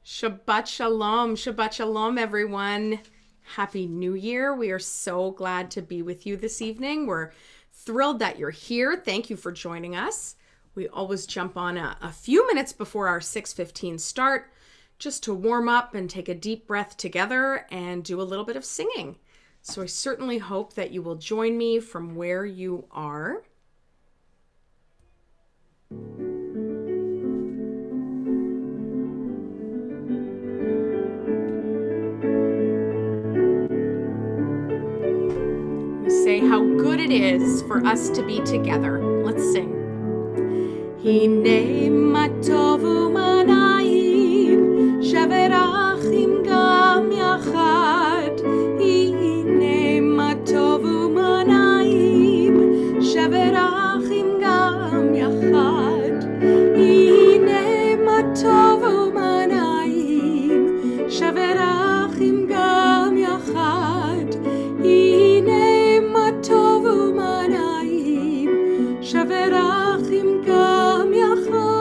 Shabbat Shalom, everyone. Happy New Year. We are so glad to be with you this evening. We're thrilled that you're here. Thank you for joining us. We always jump on a few minutes before our 6:15 start just to warm up and take a deep breath together and do a little bit of singing. So I certainly hope that you will join me from where you are. We say how good it is for us to be together. Let's sing. Hine ma tov u'manayim shavet achim gam yachad. Hine ma tov u'manayim shavet achim gam yachad. Hine ma tov u'manayim shavet achim gam yachad. Hine ma tov u'manayim shavet achim gam yachad.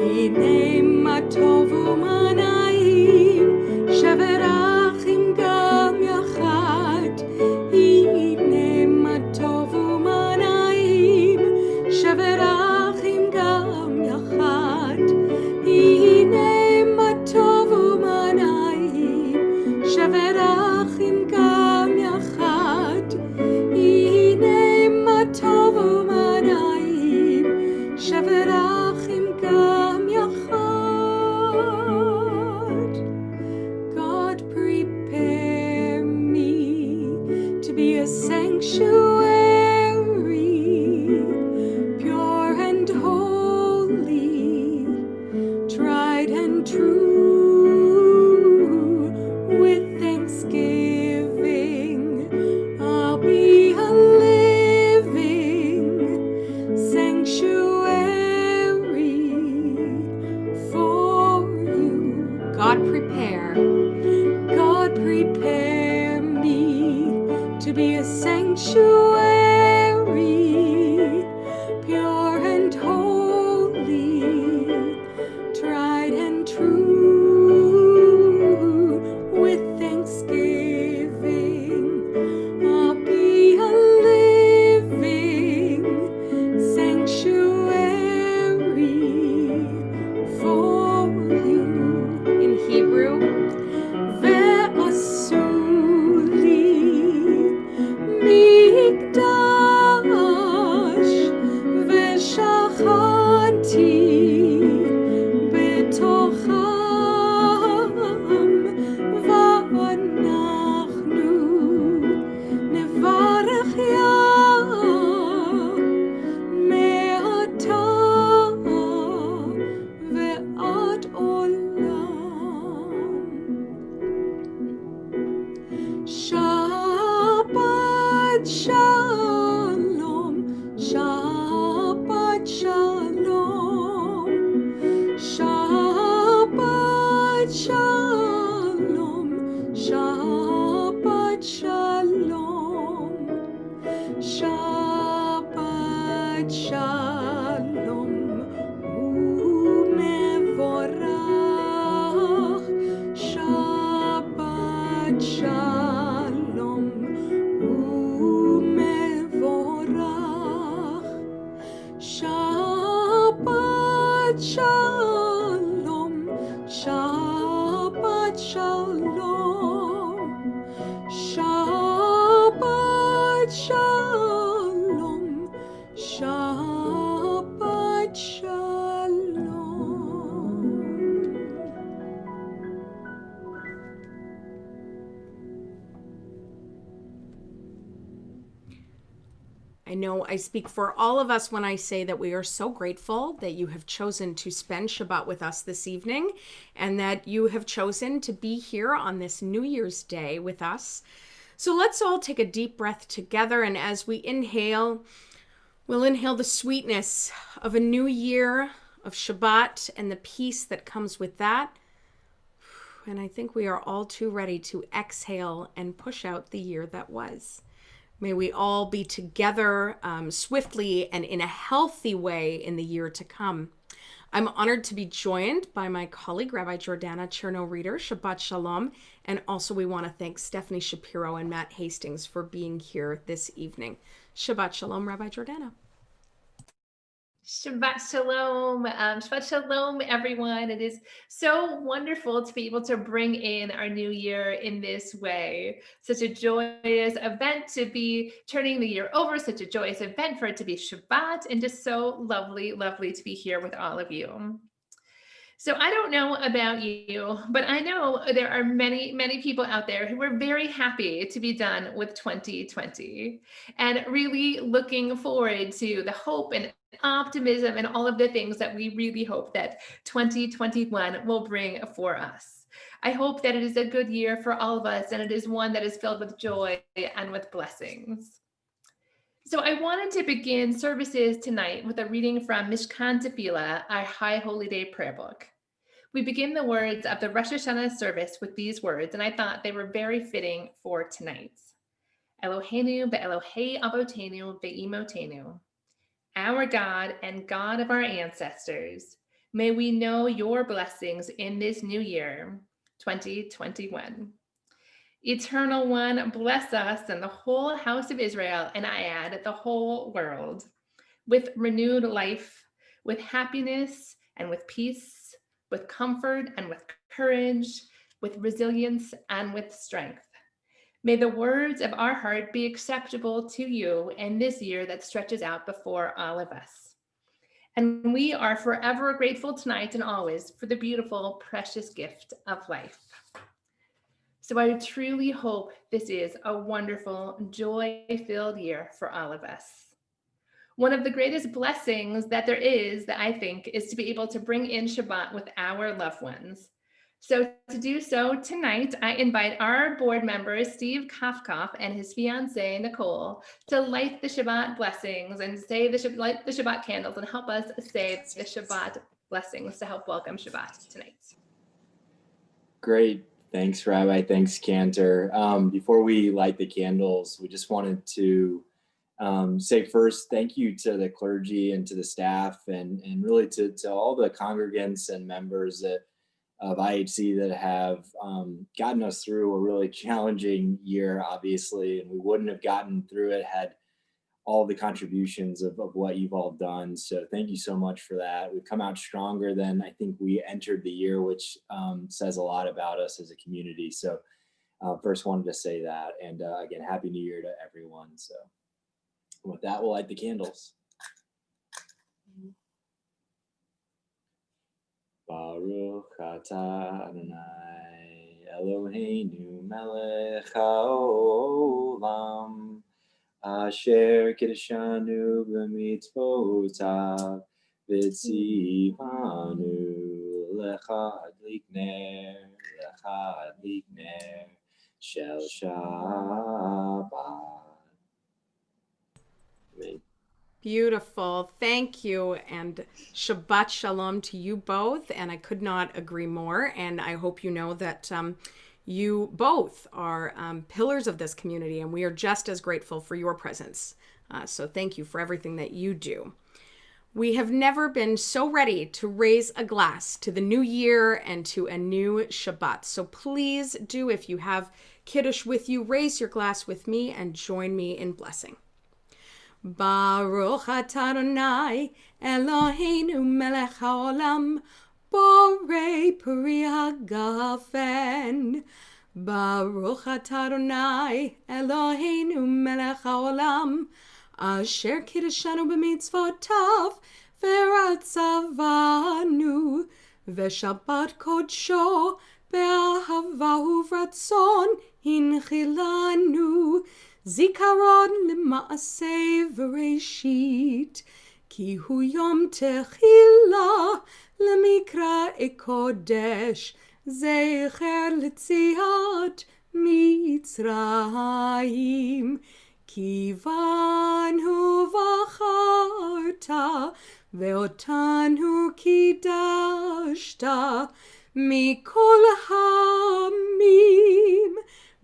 Hine ma tov u'manayim shavet achim gam yachad. Hine ma tov u'manayim shavet achim gam yachad. Hine ma tov u'manayim shavet achim gam yachad. Hine ma tov u'manayim shavet achim gam yachad. God, prepare me to be a sanctuary, pure and holy, tried and true. With thanksgiving, I'll be a living sanctuary for you. God prepare me to be a sanctuary, pure and holy, tried and true. With thanksgiving, I'll be a living sanctuary for you. In Hebrew, ve'asu li mikdash ve'shachanti betocham va'anachnu nevarech Yah me'ata ve'ad olam. Shabbat Shalom, Shabbat Shalom, Shabbat Shalom, Shabbat Shalom, Shabbat Shalom, u'mevorach, Shabbat Shalom, u'mevorach, Shabbat Shalom, Shabbat Shalom, Shabbat Shalom, Shabbat Shalom. I know I speak for all of us when I say that we are so grateful that you have chosen to spend Shabbat with us this evening and that you have chosen to be here on this New Year's Day with us. So let's all take a deep breath together, and as we inhale, we'll inhale the sweetness of a new year, of Shabbat, and the peace that comes with that. And I think we are all too ready to exhale and push out the year that was. May we all be together swiftly and in a healthy way in the year to come. I'm honored to be joined by my colleague, Rabbi Jordana Cherno-Reeder. Shabbat Shalom. And also we want to thank Stephanie Shapiro and Matt Hastings for being here this evening. Shabbat Shalom, Rabbi Jordana. Shabbat Shalom. Shabbat Shalom, everyone. It is so wonderful to be able to bring in our new year in this way. Such a joyous event to be turning the year over, such a joyous event for it to be Shabbat, and just so lovely, lovely to be here with all of you. So I don't know about you, but I know there are many, many people out there who are very happy to be done with 2020 and really looking forward to the hope and optimism and all of the things that we really hope that 2021 will bring for us. I hope that it is a good year for all of us and it is one that is filled with joy and with blessings. So I wanted to begin services tonight with a reading from Mishkan Tefillah, our High Holy Day prayer book. We begin the words of the Rosh Hashanah service with these words, and I thought they were very fitting for tonight. Eloheinu be'Elohei avotenu be'imotenu. Our God and God of our ancestors, may we know your blessings in this new year, 2021. Eternal One, bless us and the whole house of Israel, and I add the whole world, with renewed life, with happiness and with peace, with comfort and with courage, with resilience and with strength. May the words of our heart be acceptable to you in this year that stretches out before all of us. And we are forever grateful tonight and always for the beautiful, precious gift of life. So I truly hope this is a wonderful, joy-filled year for all of us. One of the greatest blessings that there is, that I think, is to be able to bring in Shabbat with our loved ones. So to do so tonight, I invite our board member, Steve Kafkoff, and his fiancée, Nicole, to light the Shabbat blessings and light the Shabbat candles and help us say the Shabbat blessings to help welcome Shabbat tonight. Great. Thanks, Rabbi. Thanks, Cantor. Before we light the candles, we just wanted to say first, thank you to the clergy and to the staff and really to all the congregants and members of IHC that have gotten us through a really challenging year, obviously, and we wouldn't have gotten through it had all the contributions of what you've all done. So thank you so much for that. We've come out stronger than I think we entered the year, which says a lot about us as a community. So first wanted to say that. And again, Happy New Year to everyone. So with that, we'll light the candles. Baruch atah Adonai Eloheinu melech haolam asher kiddushanu b'mitzvotav v'tzivanu lecha adlik ner shel Shabbat. Amen. Beautiful. Thank you. And Shabbat Shalom to you both. And I could not agree more. And I hope you know that you both are pillars of this community. And we are just as grateful for your presence. So thank you for everything that you do. We have never been so ready to raise a glass to the new year and to a new Shabbat. So please do, if you have Kiddush with you, raise your glass with me and join me in blessing. Baruch atah Adonai Eloheinu melech haolam borei peri hagafen. Baruch atah Adonai Eloheinu melech haolam asher kiddushanu b'mitzvotav v'ratzavanu v'shabbat kodsho be'ahava uvratzon hinchilanu. Zikaron l'maaseh v'reishit, ki hu yom techila l'mikra kodesh, zecher l'tziat Mitzrayim. Kivanu v'acharta ve'otanu kidashta mikol hamim.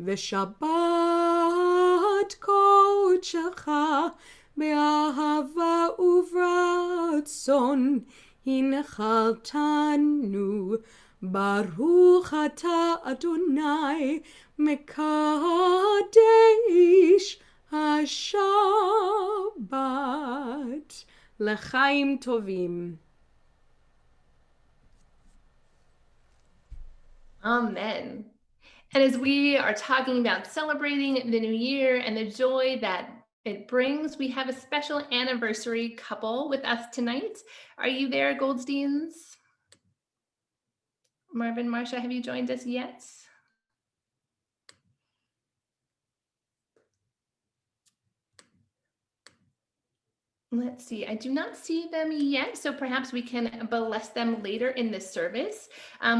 V'shabbat kodshecha be'ahava uvratzon הנחלתנו, ברוך אתה אדוני, מקדש השבת. לחיים טובים. Amen. And as we are talking about celebrating the new year and the joy that it brings, we have a special anniversary couple with us tonight. Are you there, Goldsteins? Marvin, Marcia, have you joined us yet? Let's see, I do not see them yet, so perhaps we can bless them later in the service.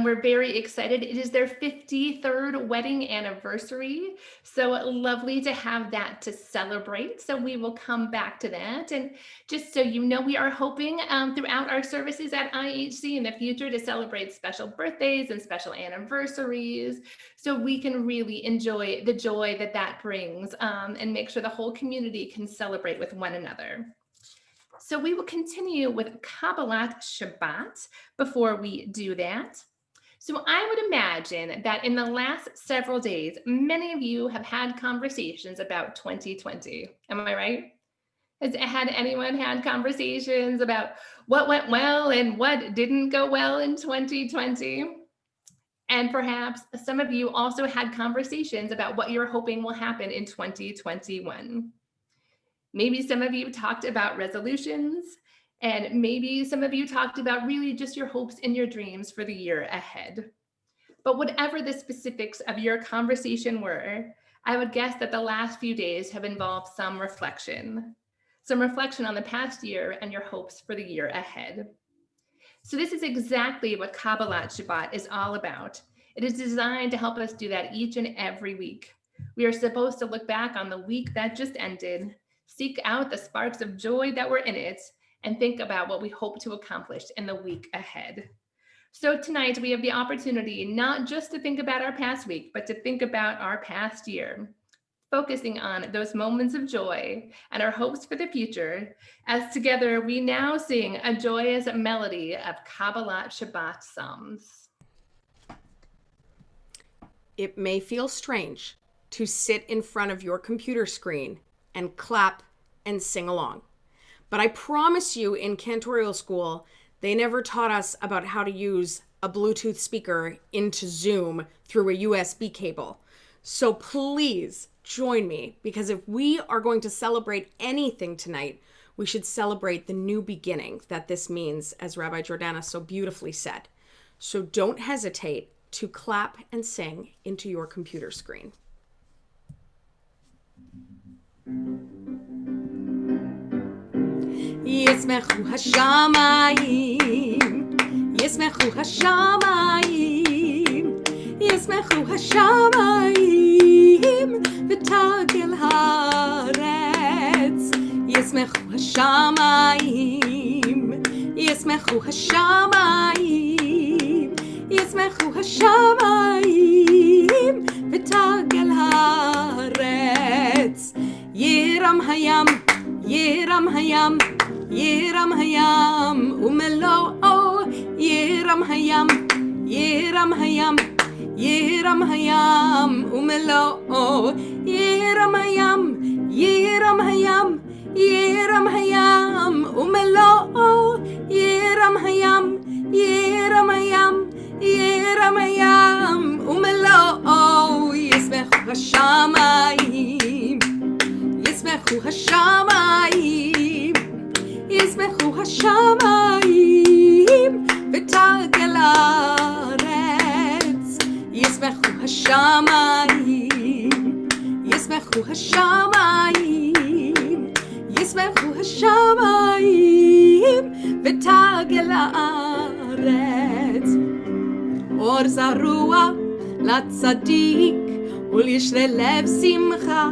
We're very excited. It is their 53rd wedding anniversary, so lovely to have that to celebrate. So we will come back to that. And just so you know, we are hoping throughout our services at IHC in the future to celebrate special birthdays and special anniversaries, so we can really enjoy the joy that that brings and make sure the whole community can celebrate with one another. So we will continue with Kabbalat Shabbat before we do that. So I would imagine that in the last several days, many of you have had conversations about 2020. Am I right? Has anyone had conversations about what went well and what didn't go well in 2020? And perhaps some of you also had conversations about what you're hoping will happen in 2021. Maybe some of you talked about resolutions, and maybe some of you talked about really just your hopes and your dreams for the year ahead. But whatever the specifics of your conversation were, I would guess that the last few days have involved some reflection on the past year and your hopes for the year ahead. So this is exactly what Kabbalat Shabbat is all about. It is designed to help us do that each and every week. We are supposed to look back on the week that just ended, seek out the sparks of joy that were in it, and think about what we hope to accomplish in the week ahead. So tonight we have the opportunity not just to think about our past week, but to think about our past year, focusing on those moments of joy and our hopes for the future, as together we now sing a joyous melody of Kabbalat Shabbat Psalms. It may feel strange to sit in front of your computer screen and clap and sing along. But I promise you, in cantorial school, they never taught us about how to use a Bluetooth speaker into Zoom through a USB cable. So please join me, because if we are going to celebrate anything tonight, we should celebrate the new beginning that this means, as Rabbi Jordana so beautifully said. So don't hesitate to clap and sing into your computer screen. ישמחו השמיים, ישמחו השמיים, ישמחו השמיים, ותגל הארץ. ישמחו השמיים, ישמחו השמיים, ישמחו השמיים, ותגל הארץ. ירם הים, ירם הים, ירם הים ומלואו, ירם הים, ירם הים, ירם הים ומלואו, ירם הים, ירם הים, ירם הים ומלואו, ירם הים, ירם הים, ירם הים ומלואו. ישמחו השמיים, ישמחו השמיים, ישמחו השמיים, ותגל הארץ. ישמחו השמיים, ישמחו השמיים, ישמחו השמיים, ותגל הארץ. אור זרוע לצדיק ולישרי לב שמחה,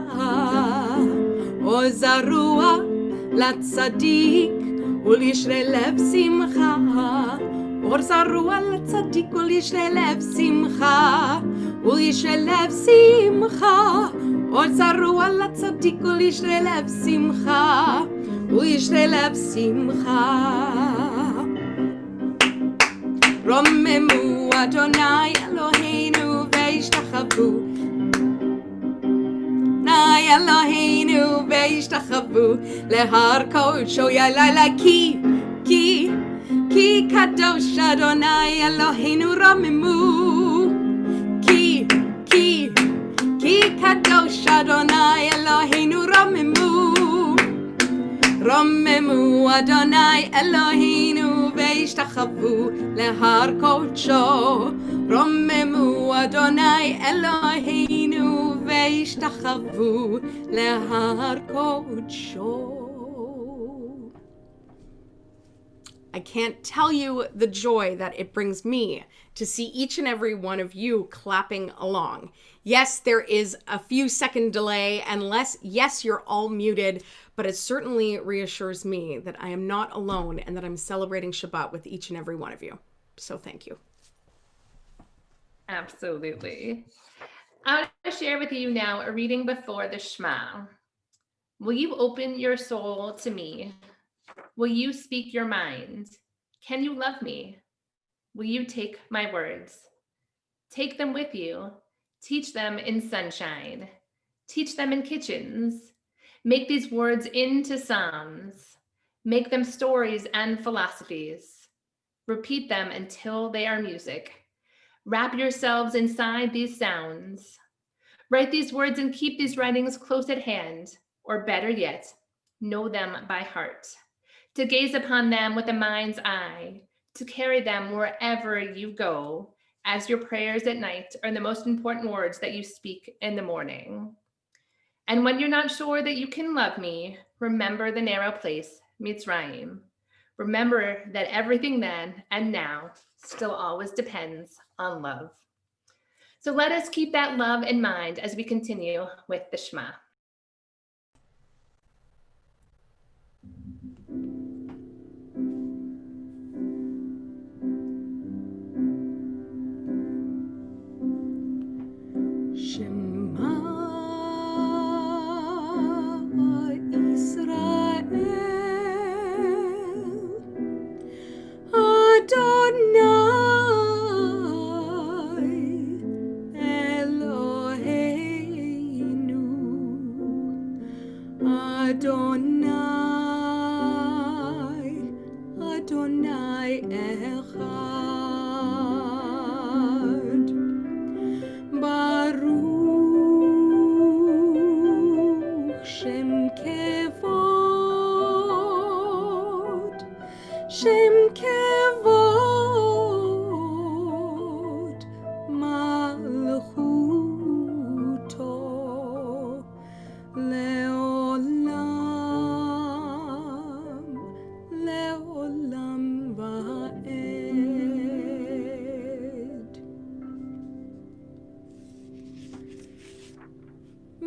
אור זרוע לצדיק ולישרי לב שמחה, אור זרוע לצדיק ולישרי לב שמחה, ולישרי לב שמחה, אור זרוע לצדיק ולישרי לב שמחה, ולישרי לב שמחה. רוממו אדוני אלוהינו והשתחוו אדוני אלוהינו והשתחוו להר קודשו ילילה כי קדוש אדוני אלוהינו רוממו כי קדוש אדוני אלוהינו רוממו אדוני אלוהינו והשתחוו להר קודשו רוממו אדוני אלוהינו והשתחוו להר קודשו. I can't tell you the joy that it brings me to see each and every one of you clapping along. Yes, there is a few second delay, and yes, you're all muted, but it certainly reassures me that I am not alone and that I'm celebrating Shabbat with each and every one of you. So thank you. Absolutely. I want to share with you now a reading before the Shema. Will you open your soul to me? Will you speak your mind? Can you love me? Will you take my words? Take them with you. Teach them in sunshine. Teach them in kitchens. Make these words into psalms. Make them stories and philosophies. Repeat them until they are music. Wrap yourselves inside these sounds. Write these words and keep these writings close at hand, or better yet, know them by heart. To gaze upon them with a mind's eye, to carry them wherever you go, as your prayers at night are the most important words that you speak in the morning. And when you're not sure that you can love me, remember the narrow place, Mitzrayim. Remember that everything then and now still always depends on love. So let us keep that love in mind as we continue with the Shema. Shema Israel Adonai Eloheinu Adonai Echad Baruch Shem Kevod Malchuto Leolam Va'ed.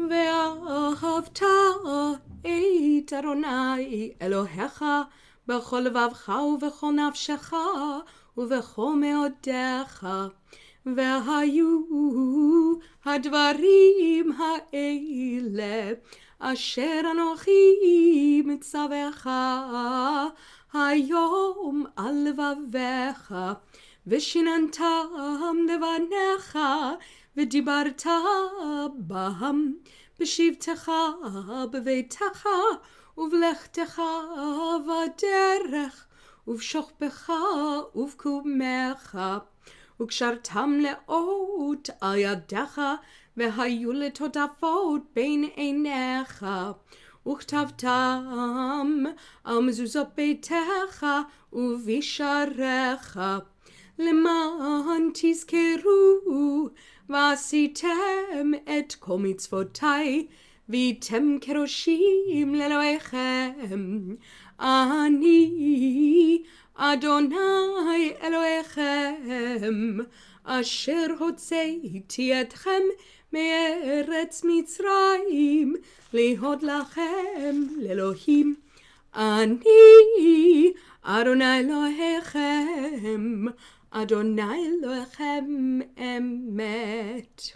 ואהבת את אדוני אלוהיך בכל לבבך ובכל נפשך ובכל מאודיך. והיו הדברים האלה אשר אנוכי מצווך היום על לבביך ושיננתם לבניך ודיברת בהם בשבתך בביתך ובלכתך בדרך ובשוכבך ובקומך וקשרתם לאות על ידיך והיו לטוטפות בין עיניך וכתבתם על מזוזות ביתך ובשעריך למען תזכרו ועשיתם את כל מצוותיי והייתם קדושים לאלוהיכם. אני אדוני אלוהיכם אשר הוצאתי אתכם מארץ מצרים להיות לכם לאלוהים. אני אדוני אלוהיכם Adonai Elohechem Emet.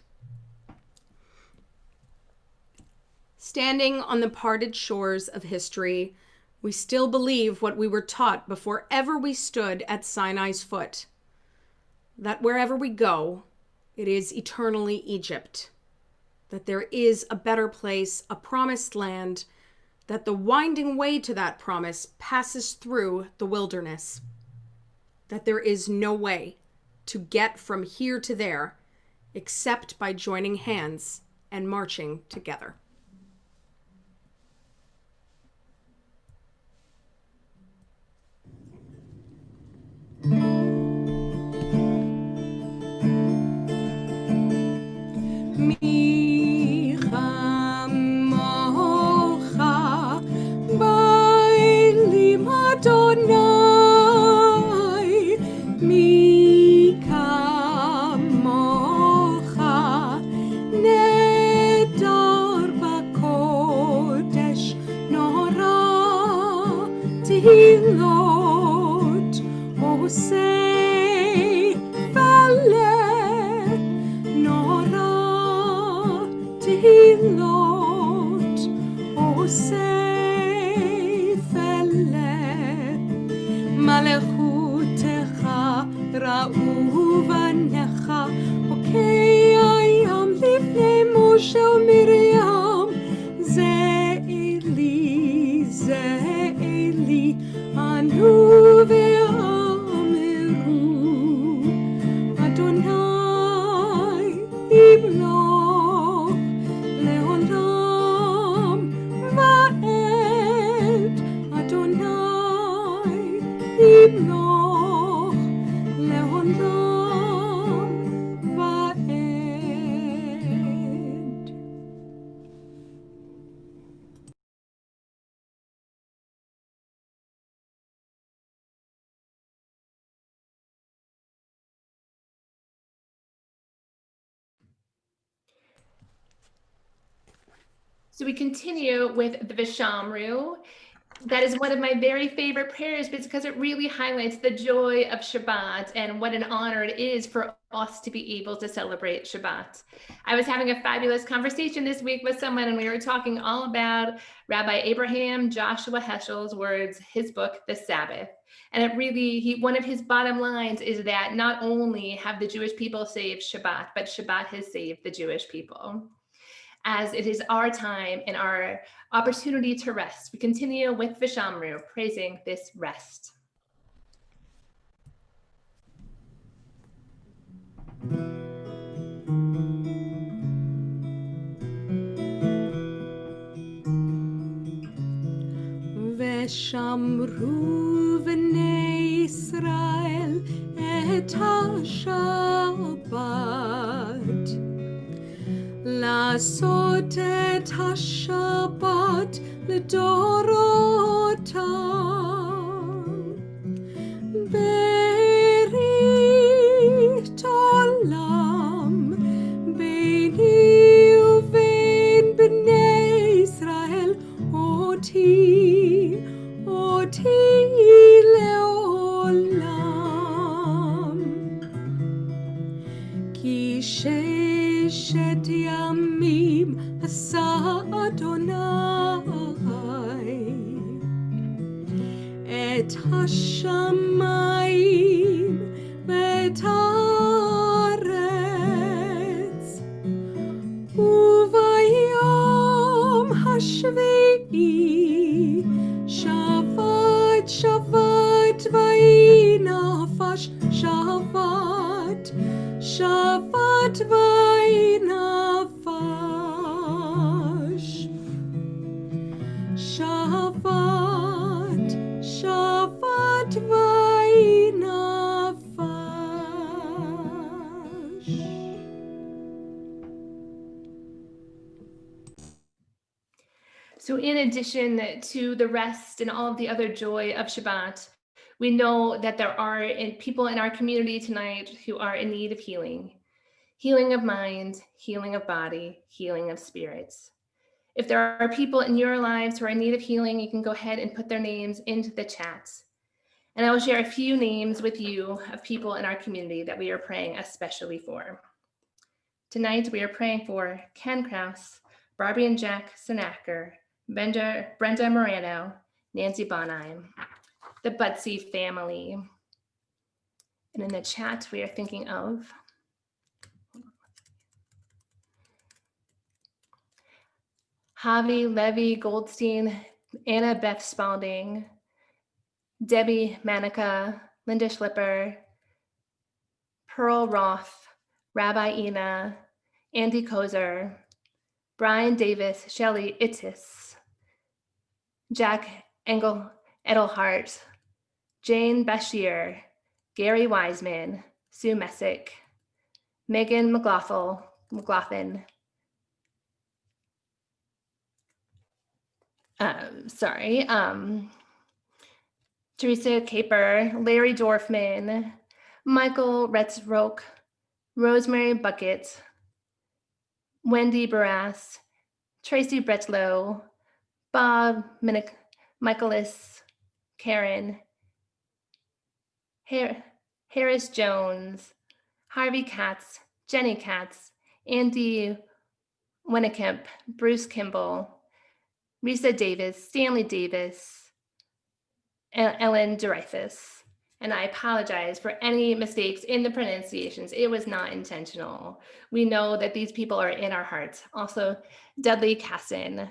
Standing on the parted shores of history, we still believe what we were taught before ever we stood at Sinai's foot. that wherever we go, it is eternally Egypt, that there is a better place, a promised land, that the winding way to that promise passes through the wilderness, that there is no way to get from here to there except by joining hands and marching together. מי כמוך באלים אדוני, מי כמוך נדר בקודש, נורא תהילות עושה Lord, O say fele, Malechutecha ra'u vanecha, okay I am lifnei Moshe u'Miriam, ze Eli, anu ve'ameru, Adonai imlo. So we continue with the Vishamru. That is one of my very favorite prayers because it really highlights the joy of Shabbat and what an honor it is for us to be able to celebrate Shabbat. I was having a fabulous conversation this week with someone, and we were talking all about Rabbi Abraham Joshua Heschel's words, his book, The Sabbath. And it really, one of his bottom lines is that not only have the Jewish people saved Shabbat, but Shabbat has saved the Jewish people. As it is our time and our opportunity to rest, we continue with Vishamru, praising this rest. Veshamru v'nei Yisrael et ha-Shabbat, לעשות את השבת לדורותם, ברית עולם ביני ובין בני ישראל, אותי לעולם, כי ששת ימים עשה אדוני את השמיים ואת הארץ, וביום השביעי שבת שבת ויהי נפש, שבת שבת ויהי נפש, שבת שבת ויהי נפש. So in addition to the rest and all of the other joy of Shabbat, we know that there are people in our community tonight who are in need of healing. Healing of mind, healing of body, healing of spirits. If there are people in your lives who are in need of healing, you can go ahead and put their names into the chat. And I will share a few names with you of people in our community that we are praying especially for. Tonight, we are praying for Ken Krause, Barbie and Jack Sinacker, Brenda Moreno, Nancy Bonheim, the Butsy family, And in the chat, we are thinking of Javi Levy Goldstein, Anna Beth Spalding, Debbie Manica, Linda Schlipper, Pearl Roth, Rabbi Ina, Andy Kozer, Brian Davis, Shelley Ittis, Jack Edelhart, Jane Bashir, Gary Wiseman, Sue Messick, Megan McLaughlin, Teresa Caper, Larry Dorfman, Michael Retzroke, Rosemary Bucket, Wendy Barras, Tracy Bretlow, Bob Michaelis, Karen, Harris Jones, Harvey Katz, Jenny Katz, Andy Winnicamp, Bruce Kimball, Risa Davis, Stanley Davis, Ellen Dreyfus. And I apologize for any mistakes in the pronunciations. It was not intentional. We know that these people are in our hearts. Also, Dudley Casson.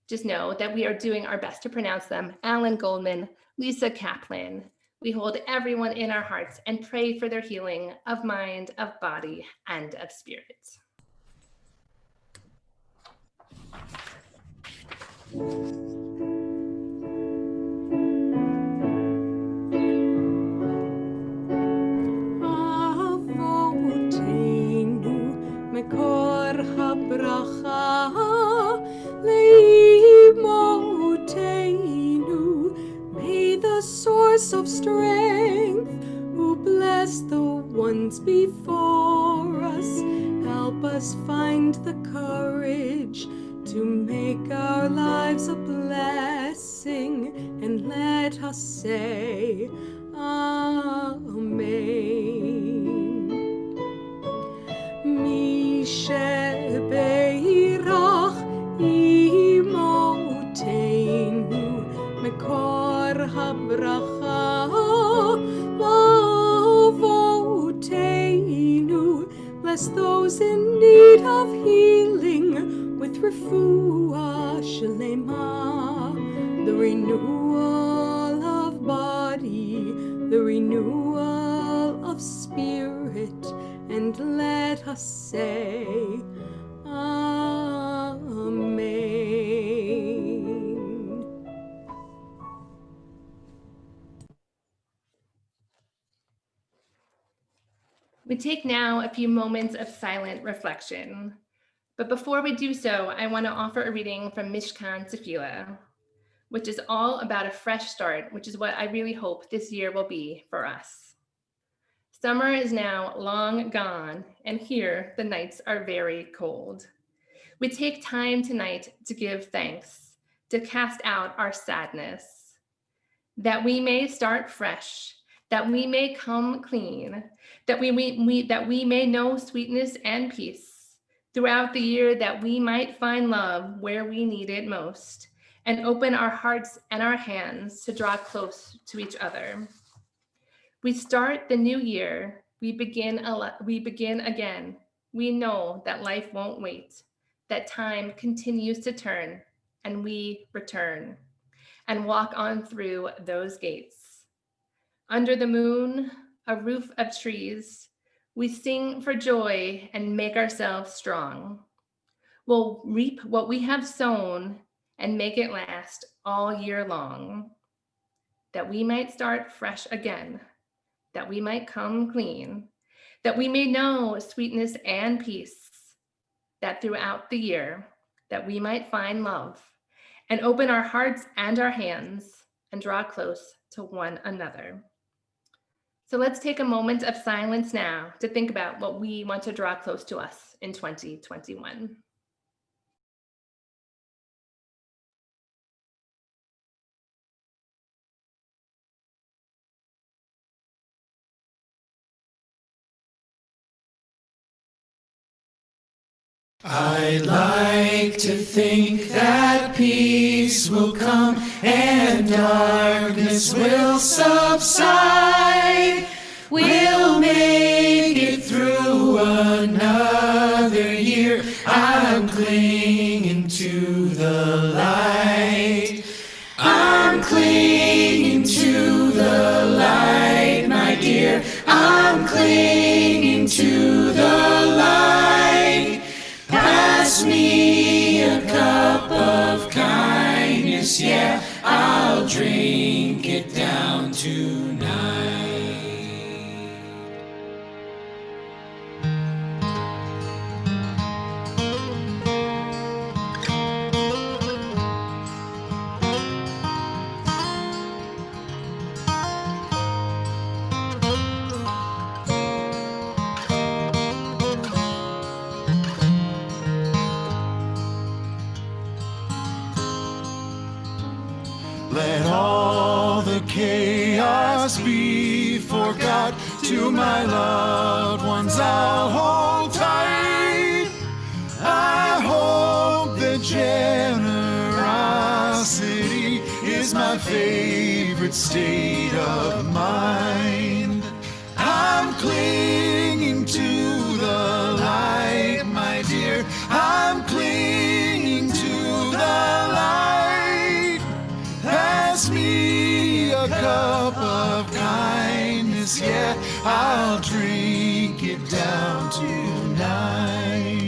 Just know that we are doing our best to pronounce them. Alan Goldman, Lisa Kaplan. We hold everyone in our hearts and pray for their healing of mind, of body, and of spirit. מקור הברכה לאמותינו. May the source of strength, who bless the ones before us, help us find the courage to make our lives a blessing, and let us say Amen. מי שברך אמותינו, מקור הברכה לאבותינו. Bless those in need of healing with refuah shlema, the renewal of body, the renewal of spirit, and let us say Amen. We take now a few moments of silent reflection. But before we do so, I want to offer a reading from Mishkan Tefillah, which is all about a fresh start, which is what I really hope this year will be for us. Summer is now long gone, and here the nights are very cold. We take time tonight to give thanks, to cast out our sadness, that we may start fresh, that we may come clean, that we may know sweetness and peace throughout the year, that we might find love where we need it most, and open our hearts and our hands to draw close to each other. We start the new year, we begin again. We know that life won't wait, that time continues to turn, and we return and walk on through those gates. Under the moon, a roof of trees, we sing for joy and make ourselves strong. We'll reap what we have sown and make it last all year long, that we might start fresh again, that we might come clean, that we may know sweetness and peace, that throughout the year, that we might find love and open our hearts and our hands and draw close to one another. So let's take a moment of silence now to think about what we want to draw close to us in 2021. I'd like to think that peace will come and darkness will subside. We'll make it through another year. I'm clinging to the light. I'm clinging to the light, my dear. I'm clinging to the light. Pass me a cup of kindness, yeah, I'll drink it down tonight. Let all the chaos be forgot. To my loved ones I'll hold tight. I hope that generosity is my favorite state of mind. I'm clinging to the light, my dear. I'm clinging to the light. Pass me a cup of kindness, yeah, I'll drink it down tonight.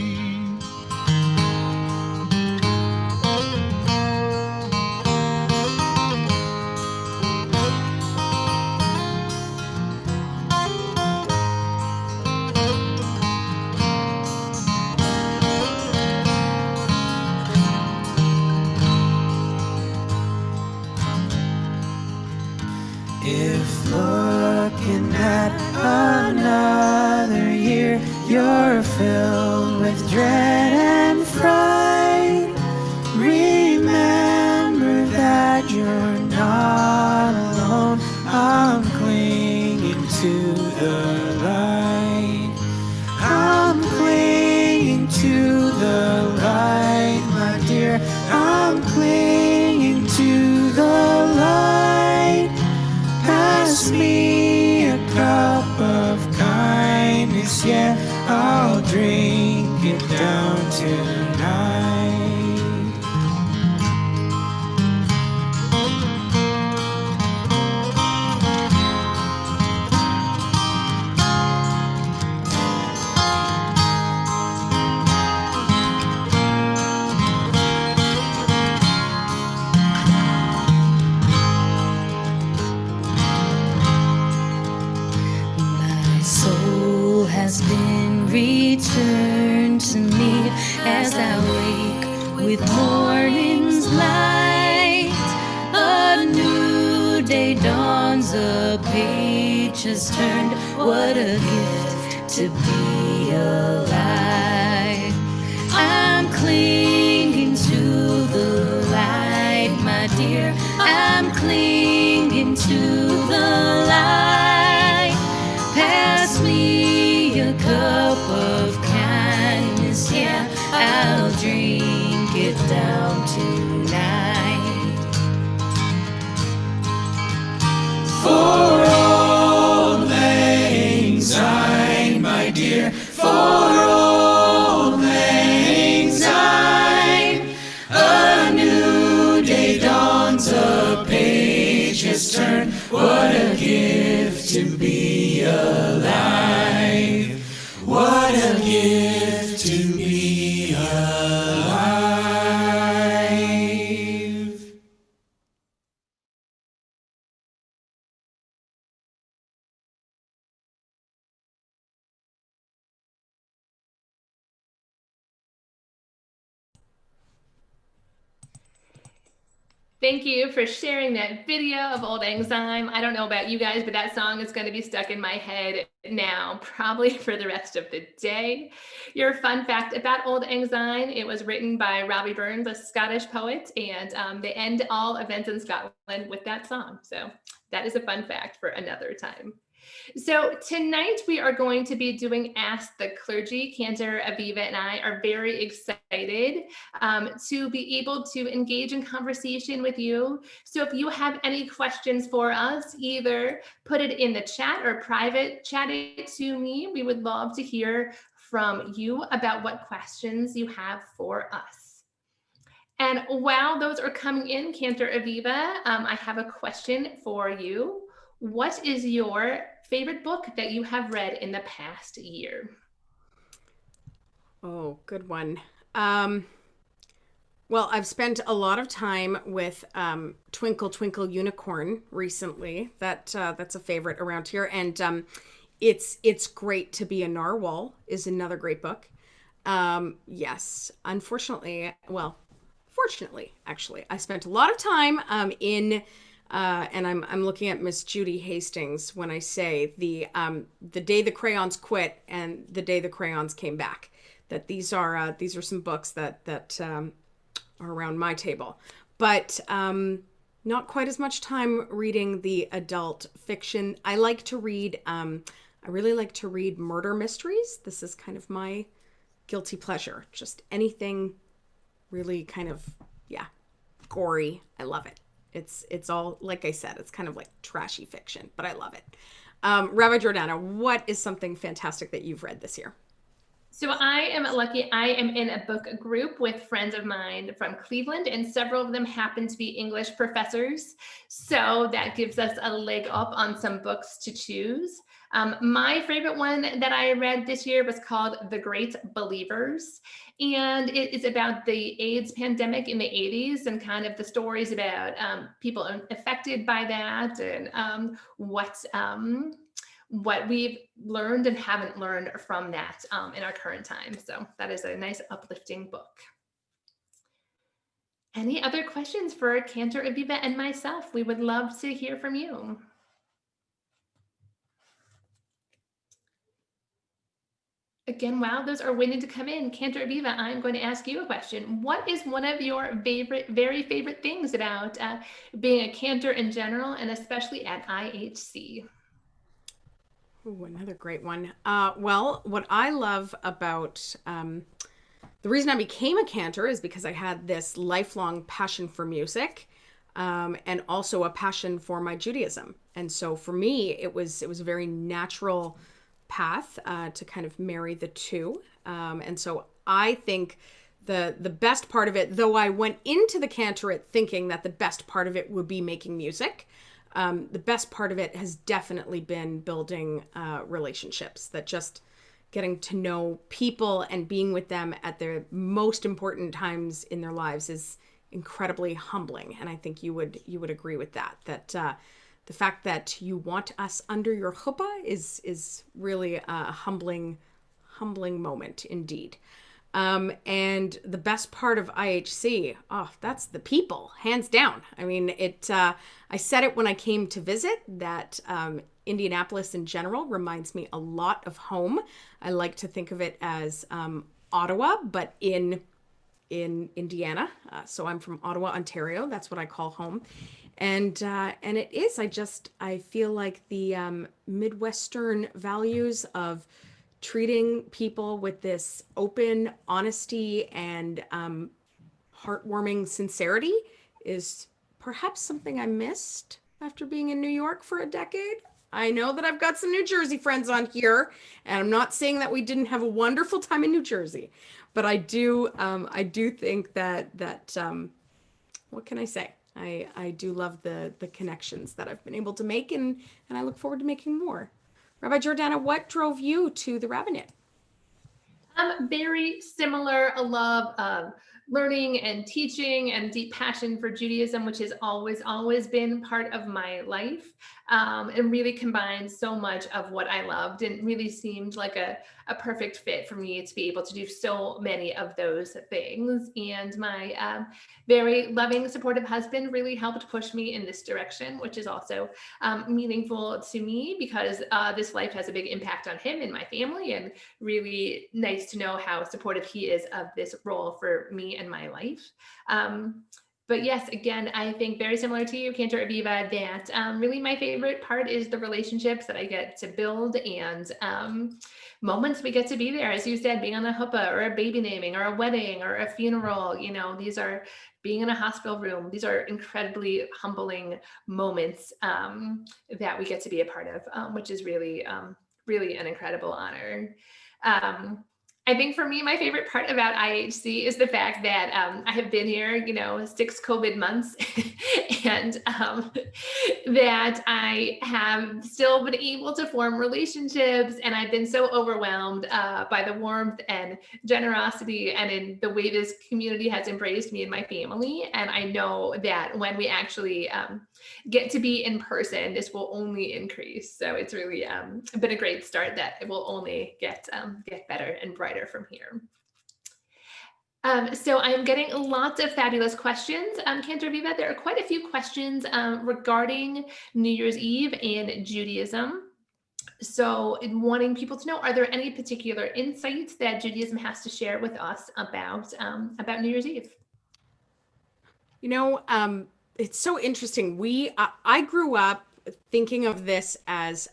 If looking at another year, you're filled with dread and fright, remember that you're not alone. I'm clinging to the light. I'm clinging to the light, my dear. I'm clinging to the light. Pass me a cup of kindness, yeah, I'll drink it down tonight. My soul has been returned to me as I wake with morning's light. A new day dawns, a page has turned. What a gift to be alive. I'm clinging to the light, my dear. I'm clinging to the light. Pass me a cup of kindness, yeah, I'll drink it down tonight. For old lang syne, my dear, for old lang syne, a new day dawns, a page has turned. What a gift to be alive. What a gift to be alive. Thank you for sharing that video of Old Lang Syne. I don't know about you guys, but that song is going to be stuck in my head now, probably for the rest of the day. Your fun fact about Old Lang Syne, it was written by Robbie Burns, a Scottish poet, and they end all events in Scotland with that song. So that is a fun fact for another time. So tonight we are going to be doing Ask the Clergy. Cantor, Aviva, and I are very excited to be able to engage in conversation with you. So if you have any questions for us, either put it in the chat or private chat it to me. We would love to hear from you about what questions you have for us. And while those are coming in, Cantor, Aviva, I have a question for you. What is your favorite book that you have read in the past year? Oh, good one. Well, I've spent a lot of time with Twinkle Twinkle Unicorn recently. That's a favorite around here, and it's great to be a narwhal is another great book. Yes, unfortunately, well, fortunately, actually, I spent a lot of time in. And I'm looking at Miss Judy Hastings when I say the day the crayons quit and the day the crayons came back. That these are some books that are around my table, but not quite as much time reading the adult fiction. I like to read. I really like to read murder mysteries. This is kind of my guilty pleasure. Just anything really kind of gory. I love it. It's all, like I said, it's kind of like trashy fiction, but I love it. Rabbi Jordana, what is something fantastic that you've read this year? So I am lucky. I am in a book group with friends of mine from Cleveland, and several of them happen to be English professors. So that gives us a leg up on some books to choose. My favorite one that I read this year was called The Great Believers. And it is about the AIDS pandemic in the 80s and kind of the stories about people affected by that and what we've learned and haven't learned from that in our current time. So that is a nice uplifting book. Any other questions for Cantor, Aviva, and myself? We would love to hear from you. Again, while those are waiting to come in, Cantor, Aviva, I'm going to ask you a question. What is one of your very favorite things about being a cantor in general, and especially at IHC? Ooh, another great one. Well, what I love about the reason I became a cantor is because I had this lifelong passion for music, and also a passion for my Judaism. And so for me, it was a very natural path to kind of marry the two. And so I think the best part of it, though I went into the cantorate thinking that the best part of it would be making music, the best part of it has definitely been building relationships, that just getting to know people and being with them at their most important times in their lives is incredibly humbling. And I think you would agree with that the fact that you want us under your chuppah is really a humbling moment indeed. And the best part of IHC, that's the people, hands down. I mean, I said it when I came to visit that Indianapolis in general reminds me a lot of home. I like to think of it as Ottawa, but in Indiana. So I'm from Ottawa, Ontario. That's what I call home. And it is, I feel like the Midwestern values of treating people with this open honesty and heartwarming sincerity is perhaps something I missed after being in New York for a decade. I know that I've got some New Jersey friends on here, and I'm not saying that we didn't have a wonderful time in New Jersey, but I do think that what can I say? I do love the connections that I've been able to make, and I look forward to making more. Rabbi Jordana, what drove you to the rabbinate? Very similar, a love of learning and teaching and deep passion for Judaism, which has always been part of my life, and really combined so much of what I loved, and really seemed like a perfect fit for me to be able to do so many of those things. And my very loving, supportive husband really helped push me in this direction, which is also meaningful to me because this life has a big impact on him and my family, and really nice to know how supportive he is of this role for me and my life. But yes, again, I think very similar to you, Cantor Aviva, that really my favorite part is the relationships that I get to build and moments we get to be there. As you said, being on a huppah or a baby naming or a wedding or a funeral, these are being in a hospital room. These are incredibly humbling moments that we get to be a part of, which is really, really an incredible honor. Um, I think for me, my favorite part about IHC is the fact that I have been here, 6 COVID months, and that I have still been able to form relationships. And I've been so overwhelmed by the warmth and generosity and in the way this community has embraced me and my family. And I know that when we actually get to be in person, this will only increase. So it's really been a great start that it will only get better and brighter from here. So I'm getting lots of fabulous questions. Cantor Viva, there are quite a few questions regarding New Year's Eve and Judaism. So in wanting people to know, are there any particular insights that Judaism has to share with us about New Year's Eve? It's so interesting. I grew up thinking of this as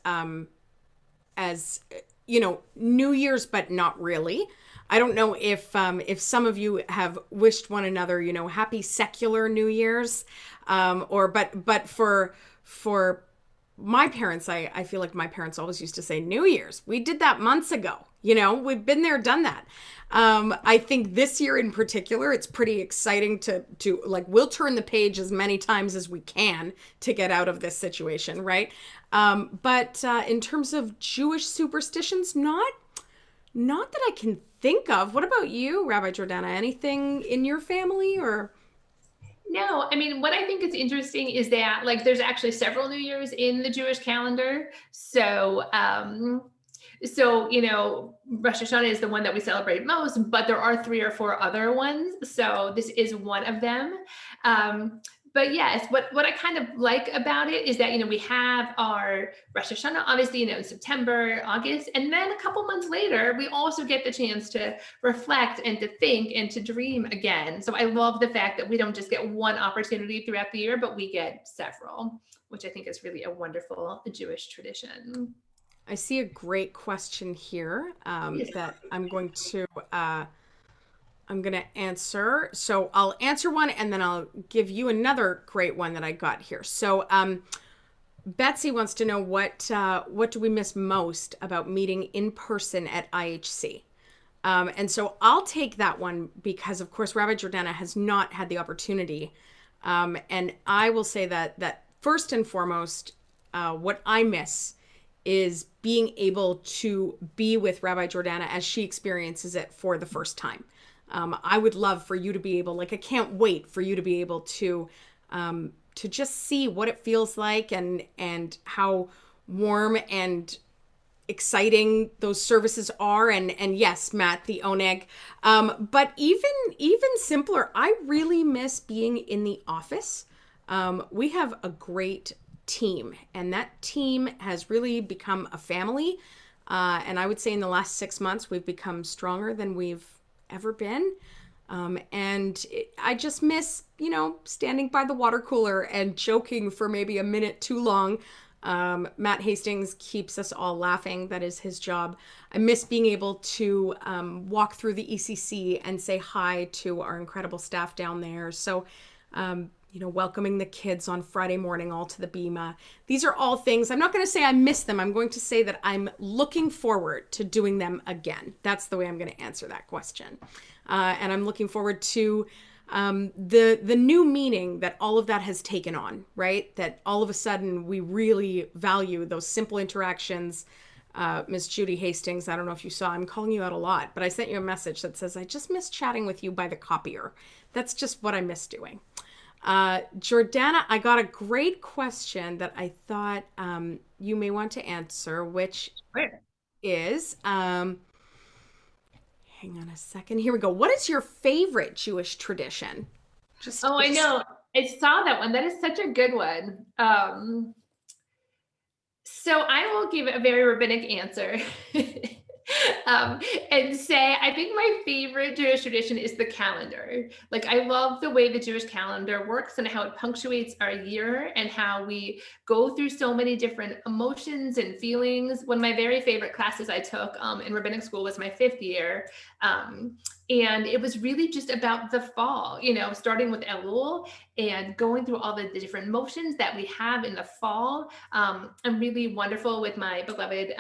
New Year's, but not really. I don't know if some of you have wished one another, happy secular New Year's, but for my parents, I feel like my parents always used to say New Year's. We did that months ago. We've been there, done that. I think this year in particular, it's pretty exciting to like, we'll turn the page as many times as we can to get out of this situation, right? But in terms of Jewish superstitions, not that I can think of. What about you, Rabbi Jordana? Anything in your family or? No, I mean, what I think is interesting is that there's actually several New Year's in the Jewish calendar. So, Rosh Hashanah is the one that we celebrate most, but there are 3 or 4 other ones. So this is one of them. But yes, what I kind of like about it is that, we have our Rosh Hashanah, obviously, in September, August, and then a couple months later, we also get the chance to reflect and to think and to dream again. So I love the fact that we don't just get one opportunity throughout the year, but we get several, which I think is really a wonderful Jewish tradition. I see a great question here that I'm going to answer. So I'll answer one and then I'll give you another great one that I got here. So Betsy wants to know what do we miss most about meeting in person at IHC? And so I'll take that one because, of course, Rabbi Jordana has not had the opportunity. And I will say that first and foremost, what I miss is being able to be with Rabbi Jordana as she experiences it for the first time. I would love for you to be able, I can't wait for you to be able to just see what it feels like and how warm and exciting those services are. And yes, Matt, the oneg. But even simpler, I really miss being in the office. We have a great team, and that team has really become a family. And I would say in the last 6 months, we've become stronger than we've ever been. I just miss, standing by the water cooler and joking for maybe a minute too long. Matt Hastings keeps us all laughing. That is his job. I miss being able to walk through the ECC and say hi to our incredible staff down there. So, welcoming the kids on Friday morning all to the Bima. These are all things. I'm not going to say I miss them. I'm going to say that I'm looking forward to doing them again. That's the way I'm going to answer that question. And I'm looking forward to the new meaning that all of that has taken on, right? That all of a sudden we really value those simple interactions. Miss Judy Hastings, I don't know if you saw, I'm calling you out a lot, but I sent you a message that says, I just miss chatting with you by the copier. That's just what I miss doing. Jordana, I got a great question that I thought you may want to answer, which is, hang on a second. Here we go. What is your favorite Jewish tradition? I know. I saw that one. That is such a good one. So I will give a very rabbinic answer. um, and say, I think my favorite Jewish tradition is the calendar. Like, I love the way the Jewish calendar works and how it punctuates our year and how we go through so many different emotions and feelings. One of my very favorite classes I took in rabbinic school was my 5th year. And it was really just about the fall, starting with Elul and going through all the different motions that we have in the fall. I'm really wonderful with my beloved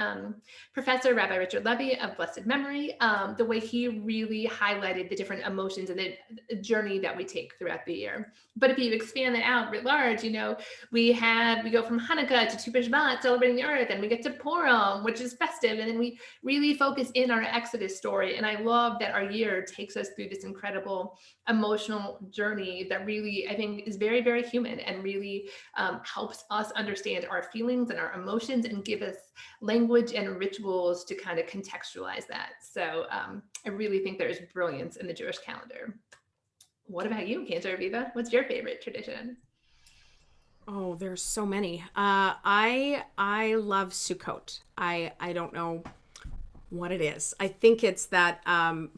Professor Rabbi Richard Levy of blessed memory, the way he really highlighted the different emotions and the journey that we take throughout the year. But if you expand that out writ large, we go from Hanukkah to Tu B'Shvat, celebrating the earth, and we get to Purim, which is festive, and then we really focus in on our Exodus story. And I love that our year takes us through this incredible emotional journey that really, I think, is very, very human and really helps us understand our feelings and our emotions and give us language and rituals to kind of contextualize that. So I really think there's brilliance in the Jewish calendar. What about you, Cantor Aviva? What's your favorite tradition? Oh, there's so many. I love Sukkot. I don't know what it is. I think it's that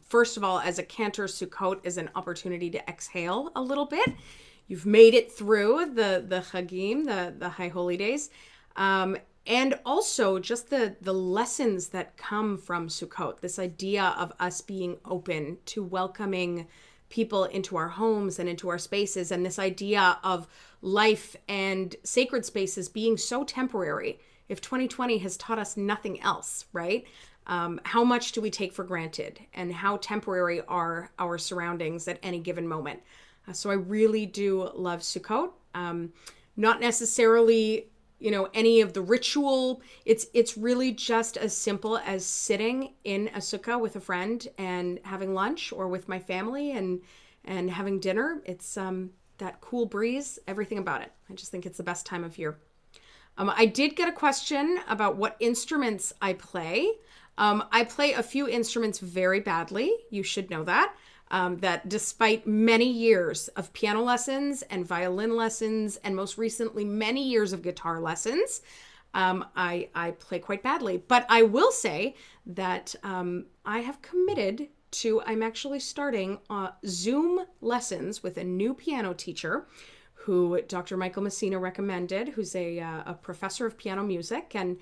first of all, as a cantor, Sukkot is an opportunity to exhale a little bit. You've made it through the Chagim, the high holy days. And also just the lessons that come from Sukkot, this idea of us being open to welcoming people into our homes and into our spaces, and this idea of life and sacred spaces being so temporary. If 2020 has taught us nothing else, right? How much do we take for granted, and how temporary are our surroundings at any given moment? So I really do love Sukkot. Not necessarily any of the ritual. It's really just as simple as sitting in a sukkah with a friend and having lunch, or with my family and having dinner. It's that cool breeze, everything about it. I just think it's the best time of year. I did get a question about what instruments I play. I play a few instruments very badly. You should know that. That despite many years of piano lessons and violin lessons, and most recently many years of guitar lessons, I play quite badly. But I will say that I have committed to, I'm actually starting Zoom lessons with a new piano teacher who Dr. Michael Messina recommended, who's a professor of piano music. And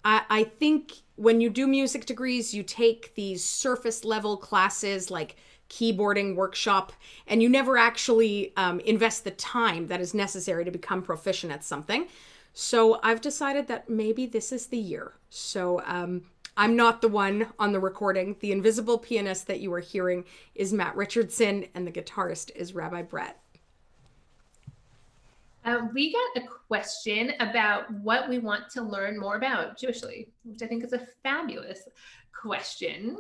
I think when you do music degrees, you take these surface level classes like keyboarding workshop, and you never actually invest the time that is necessary to become proficient at something. So I've decided that maybe this is the year. So I'm not the one on the recording. The invisible pianist that you are hearing is Matt Richardson, and the guitarist is Rabbi Brett. We got a question about what we want to learn more about Jewishly, which I think is a fabulous question.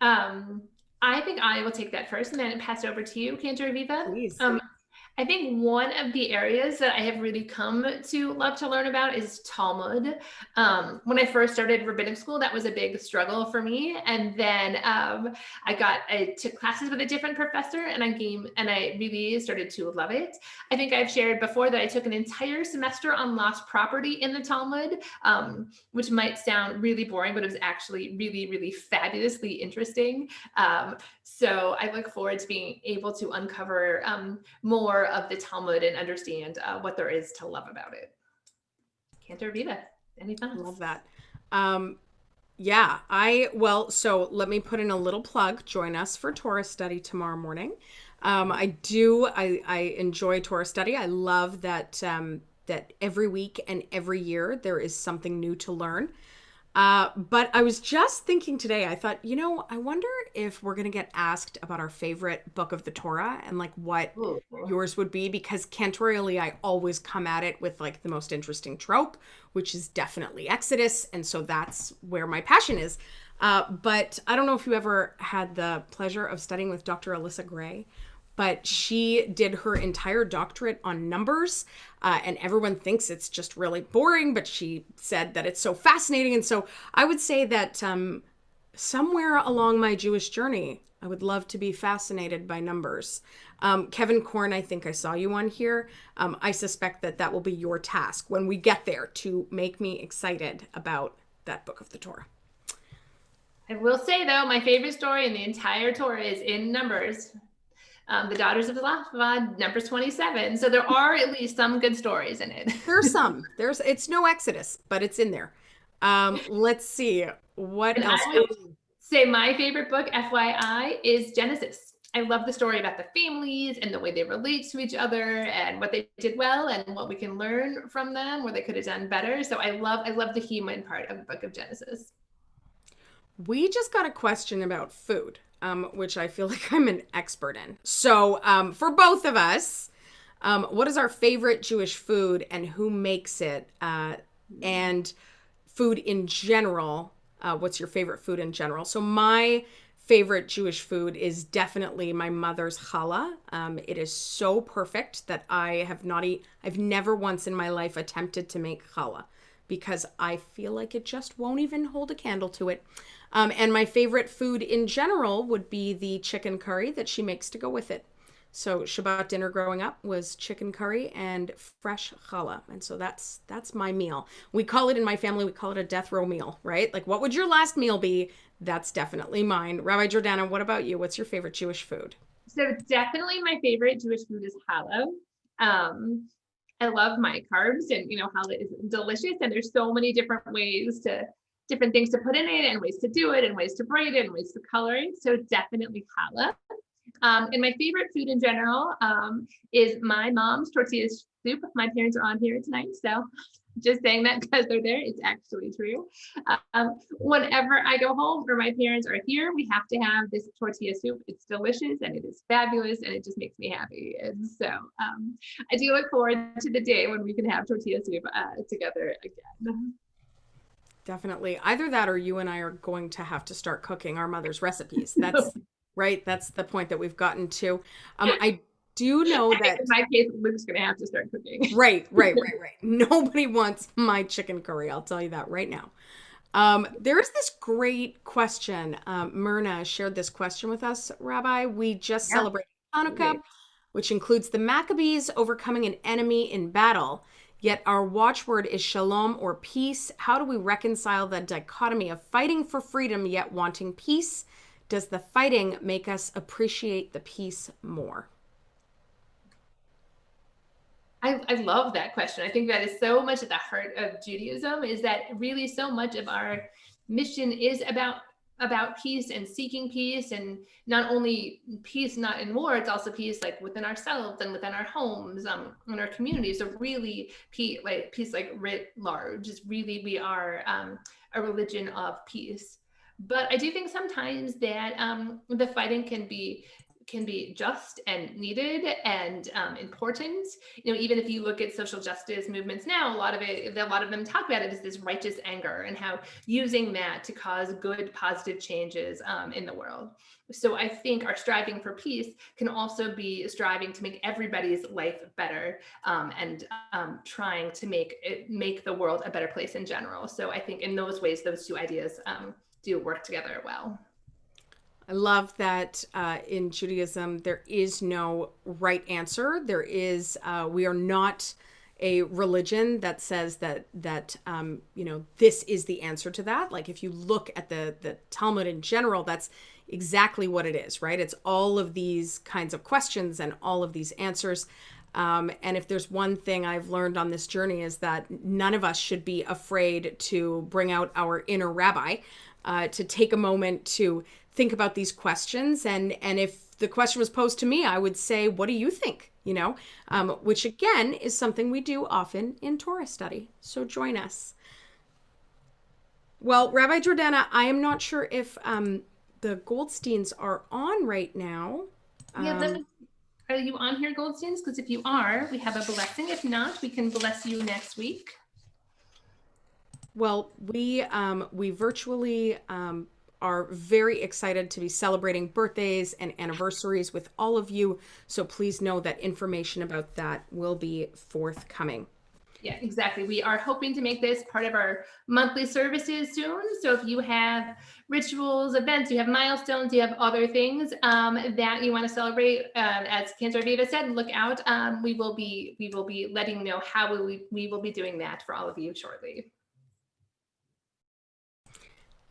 I think I will take that first and then pass it over to you, Cantor Aviva. Please. I think one of the areas that I have really come to love to learn about is Talmud. When I first started rabbinic school, that was a big struggle for me. And then I took classes with a different professor, and I really started to love it. I think I've shared before that I took an entire semester on lost property in the Talmud, which might sound really boring, but it was actually really, really fabulously interesting. So I look forward to being able to uncover more of the Talmud and understand what there is to love about it. Cantor Aviva, any thoughts? Love that. So let me put in a little plug. Join us for Torah study tomorrow morning. I enjoy Torah study. I love that every week and every year there is something new to learn. But I was just thinking today, I thought, I wonder if we're going to get asked about our favorite book of the Torah and like what yours would be, because cantorially, I always come at it with like the most interesting trope, which is definitely Exodus. And so that's where my passion is. But I don't know if you ever had the pleasure of studying with Dr. Alyssa Gray, but she did her entire doctorate on numbers, and everyone thinks it's just really boring, but she said that it's so fascinating. And so I would say that somewhere along my Jewish journey, I would love to be fascinated by numbers. Kevin Korn, I think I saw you on here. I suspect that will be your task when we get there, to make me excited about that book of the Torah. I will say though, my favorite story in the entire Torah is in Numbers. The Daughters of Zelophehad, Numbers 27. So there are at least some good stories in it. There's some. It's no Exodus, but it's in there. Let's see what And I else. would say my favorite book, FYI, is Genesis. I love the story about the families and the way they relate to each other and what they did well and what we can learn from them, where they could have done better. So I love the human part of the book of Genesis. We just got a question about food, which I feel like I'm an expert in. So, for both of us, what is our favorite Jewish food and who makes it? And food in general. What's your favorite food in general? So, my favorite Jewish food is definitely my mother's challah. It is so perfect that I've never once in my life attempted to make challah because I feel like it just won't even hold a candle to it. And my favorite food in general would be the chicken curry that she makes to go with it. So Shabbat dinner growing up was chicken curry and fresh challah. And so that's my meal. We call it in my family, we call it a death row meal, right? Like, what would your last meal be? That's definitely mine. Rabbi Jordana, what about you? What's your favorite Jewish food? So definitely my favorite Jewish food is challah. I love my carbs, and challah is delicious, and there's so many different different things to put in it, and ways to do it, and ways to braid it, and ways to color it. So definitely challah. And my favorite food in general is my mom's tortilla soup. My parents are on here tonight, so just saying that because they're there, it's actually true. Whenever I go home or my parents are here, we have to have this tortilla soup. It's delicious and it is fabulous and it just makes me happy. And so I do look forward to the day when we can have tortilla soup together again. Definitely. Either that or you and I are going to have to start cooking our mother's recipes. That's right. That's the point that we've gotten to. I do know that in my case, Luke's going to have to start cooking. Right. Nobody wants my chicken curry. I'll tell you that right now. There is this great question. Myrna shared this question with us, Rabbi. We just celebrated Hanukkah, which includes the Maccabees overcoming an enemy in battle. Yet our watchword is shalom, or peace. How do we reconcile the dichotomy of fighting for freedom yet wanting peace? Does the fighting make us appreciate the peace more? I love that question. I think that is so much at the heart of Judaism, is that really so much of our mission is about peace and seeking peace, and not only peace not in war, it's also peace like within ourselves and within our homes, in our communities. So really peace like writ large is really, we are a religion of peace. But I do think sometimes that the fighting can be just and needed and important. Even if you look at social justice movements now, a lot of them talk about it as this righteous anger and how using that to cause good, positive changes in the world. So I think our striving for peace can also be striving to make everybody's life better, and trying to make the world a better place in general. So I think in those ways, those two ideas do work together well. I love that in Judaism, there is no right answer. We are not a religion that says that this is the answer to that. Like, if you look at the Talmud in general, that's exactly what it is, right? It's all of these kinds of questions and all of these answers. And if there's one thing I've learned on this journey, is that none of us should be afraid to bring out our inner rabbi, to take a moment to think about these questions. And if the question was posed to me, I would say, what do you think? Which again is something we do often in Torah study. So join us. Well, Rabbi Jordana, I am not sure if the Goldsteins are on right now. Are you on here, Goldsteins? Because if you are, we have a blessing. If not, we can bless you next week. Well, we virtually are very excited to be celebrating birthdays and anniversaries with all of you. So please know that information about that will be forthcoming. Yeah, exactly. We are hoping to make this part of our monthly services soon. So if you have rituals, events, you have milestones, you have other things that you want to celebrate, as Cantor Aviva said, look out. We will be letting you know how we will be doing that for all of you shortly.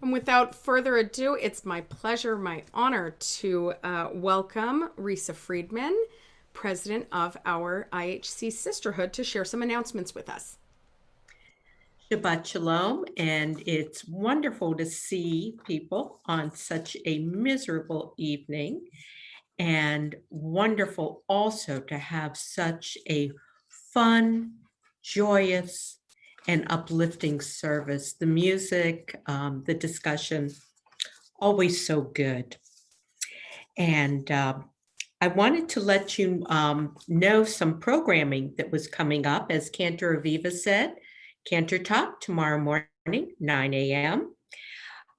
And without further ado, it's my pleasure, my honor to welcome Risa Friedman, president of our IHC Sisterhood, to share some announcements with us. Shabbat Shalom, and it's wonderful to see people on such a miserable evening, and wonderful also to have such a fun, joyous, and uplifting service. The music, the discussion, always so good. And I wanted to let you know some programming that was coming up, as Cantor Aviva said. Cantor Talk tomorrow morning, 9 a.m.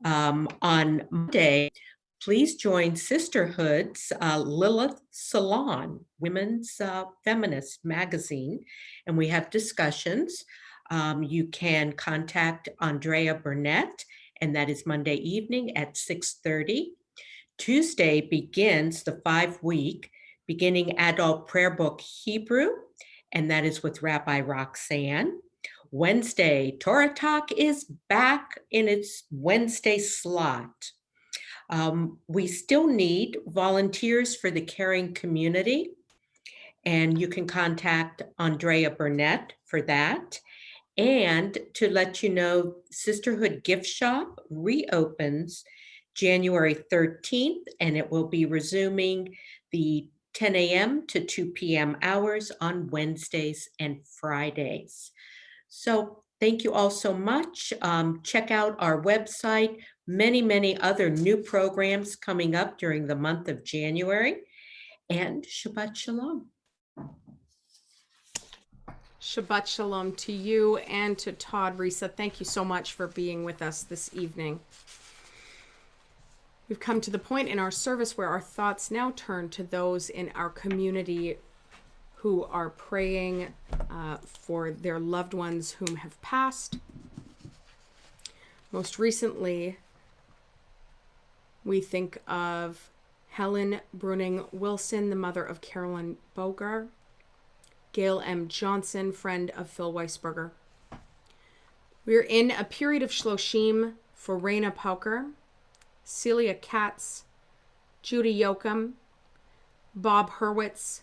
On Monday, please join Sisterhood's Lilith Salon, Women's Feminist Magazine, and we have discussions. You can contact Andrea Burnett, and that is Monday evening at 6:30. Tuesday begins the 5-week beginning adult prayer book Hebrew, and that is with Rabbi Roxanne. Wednesday, Torah Talk is back in its Wednesday slot. We still need volunteers for the caring community, and you can contact Andrea Burnett for that. And to let you know, Sisterhood Gift Shop reopens January 13th, and it will be resuming the 10 a.m. to 2 p.m. hours on Wednesdays and Fridays. So thank you all so much. Check out our website, many other new programs coming up during the month of January. And Shabbat Shalom. Shabbat Shalom to you and to Todd. Risa, thank you so much for being with us this evening. We've come to the point in our service where our thoughts now turn to those in our community who are praying for their loved ones whom have passed. Most recently, we think of Helen Bruning Wilson, the mother of Carolyn Bogar, Gail M. Johnson, friend of Phil Weisberger. We're in a period of Shloshim for Raina Pauker, Celia Katz, Judy Yoakum, Bob Hurwitz,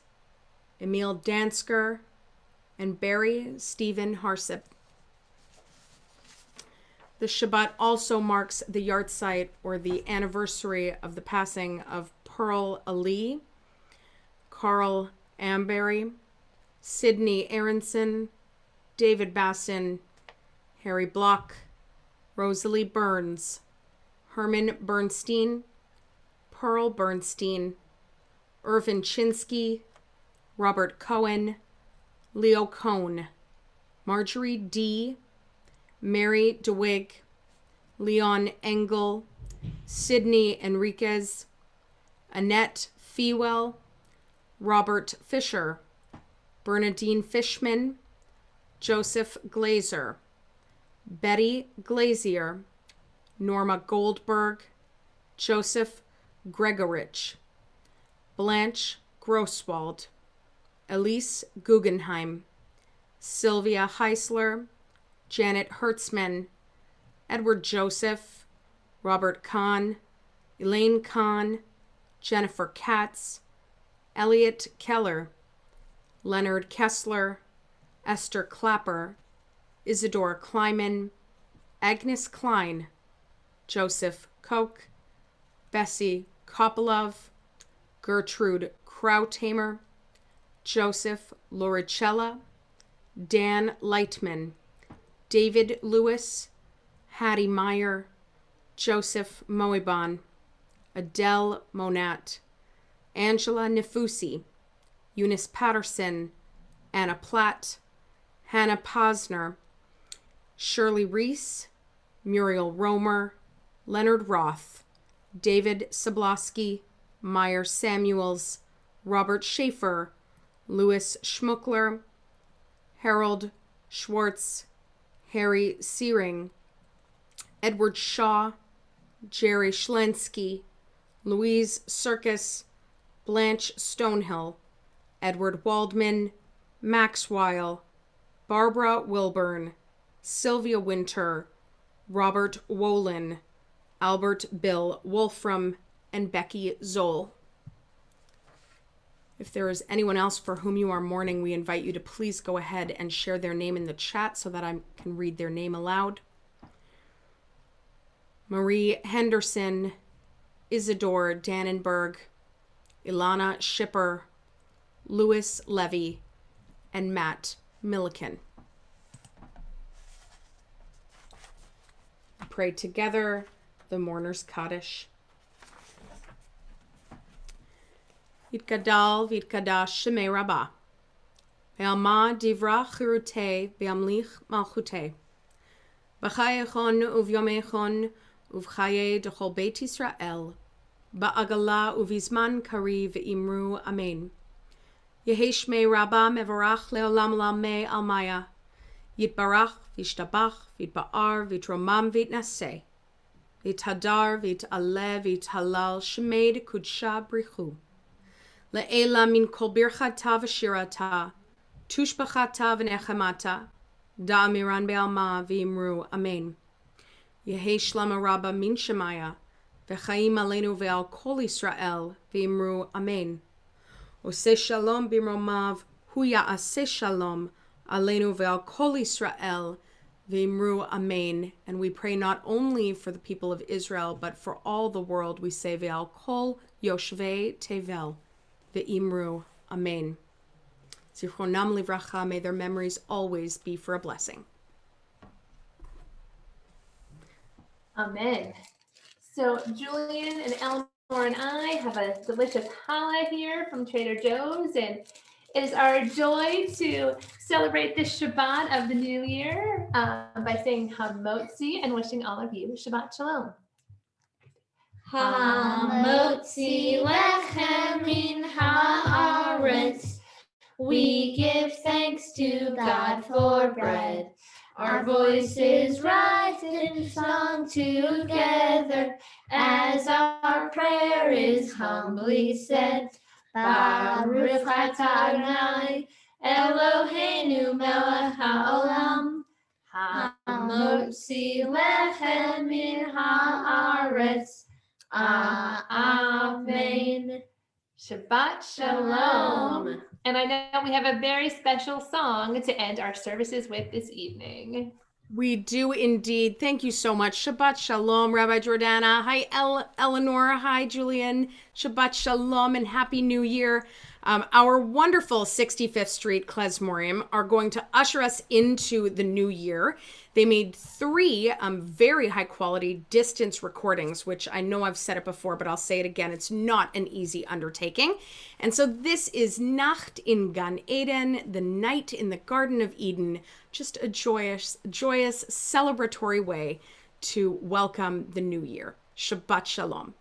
Emil Dansker, and Barry Stephen Harsip. The Shabbat also marks the yahrzeit, or the anniversary, of the passing of Pearl Ali, Carl Amberry, Sidney Aronson, David Bassin, Harry Block, Rosalie Burns, Herman Bernstein, Pearl Bernstein, Irvin Chinsky, Robert Cohen, Leo Cohn, Marjorie D., Mary DeWig, Leon Engel, Sidney Enriquez, Annette Fewell, Robert Fisher, Bernadine Fishman, Joseph Glazer, Betty Glazier, Norma Goldberg, Joseph Gregorich, Blanche Grosswald, Elise Guggenheim, Sylvia Heisler, Janet Hertzman, Edward Joseph, Robert Kahn, Elaine Kahn, Jennifer Katz, Elliot Keller, Leonard Kessler, Esther Clapper, Isidore Kleiman, Agnes Klein, Joseph Koch, Bessie Kopolov, Gertrude Krauthamer, Joseph Loricella, Dan Lightman, David Lewis, Hattie Meyer, Joseph Moiban, Adele Monat, Angela Nefusi, Eunice Patterson, Anna Platt, Hannah Posner, Shirley Reese, Muriel Romer, Leonard Roth, David Sabloski, Meyer Samuels, Robert Schaefer, Louis Schmuckler, Harold Schwartz, Harry Searing, Edward Shaw, Jerry Schlensky, Louise Circus, Blanche Stonehill, Edward Waldman, Max Weil, Barbara Wilburn, Sylvia Winter, Robert Wolin, Albert Bill Wolfram, and Becky Zoll. If there is anyone else for whom you are mourning, we invite you to please go ahead and share their name in the chat so that I can read their name aloud. Marie Henderson, Isidore Dannenberg, Ilana Schipper, Louis Levy, and Matt Milliken. Pray together the mourner's Kaddish. Yitgadal v'yitkadash shemei Rabbah. Ve'alma divra chirutei ve'amlich malchutei. B'chayechon uvyomechon uvchaye dechol Beit Yisrael. Ba'agala uvizman kari ve'imru amen. Yehi shmei Rabbah mevorach leolam lamei almaya. Yitbarach v'yishtabach v'yitba'ar v'yitromam v'yitnaseh. V'yitadar v'yit'aleh v'yithalal shemei kudsha brichu. Le'ela min kol birchata v'shirata, tushbachata v'nechemata, da'amiran be'alma v'imru amen. Yehi shlama Rabbah min shemaya, v'chaim aleinu ve'al kol Yisrael v'imru amen. Oseh shalom b'romav, hu ya'aseh shalom, aleinu ve'al kol Yisrael v'imru amen. And we pray not only for the people of Israel, but for all the world. We say ve'al kol yoshvei tevel. Ve'imru, amen. Zichronam livracha, may their memories always be for a blessing. Amen. So Julian and Eleanor and I have a delicious challah here from Trader Joe's, and it is our joy to celebrate the Shabbat of the new year by saying Hamotzi and wishing all of you Shabbat Shalom. Hamotzi lechem min haaretz. We give thanks to God for bread. Our voices rise in song together as our prayer is humbly said. Baruch atah Adonai Eloheinu melech haolam. Hamotzi lechem min haaretz. Amen. Shabbat Shalom. And I know we have a very special song to end our services with this evening. We do indeed. Thank you so much. Shabbat Shalom, Rabbi Jordana. Hi, Eleanor. Hi, Julian. Shabbat Shalom and Happy New Year. Our wonderful 65th Street Klezmorim are going to usher us into the new year. They made 3 very high quality distance recordings, which I know I've said it before, but I'll say it again. It's not an easy undertaking. And so this is Nacht in Gan Eden, the night in the Garden of Eden, just a joyous, celebratory way to welcome the new year. Shabbat Shalom.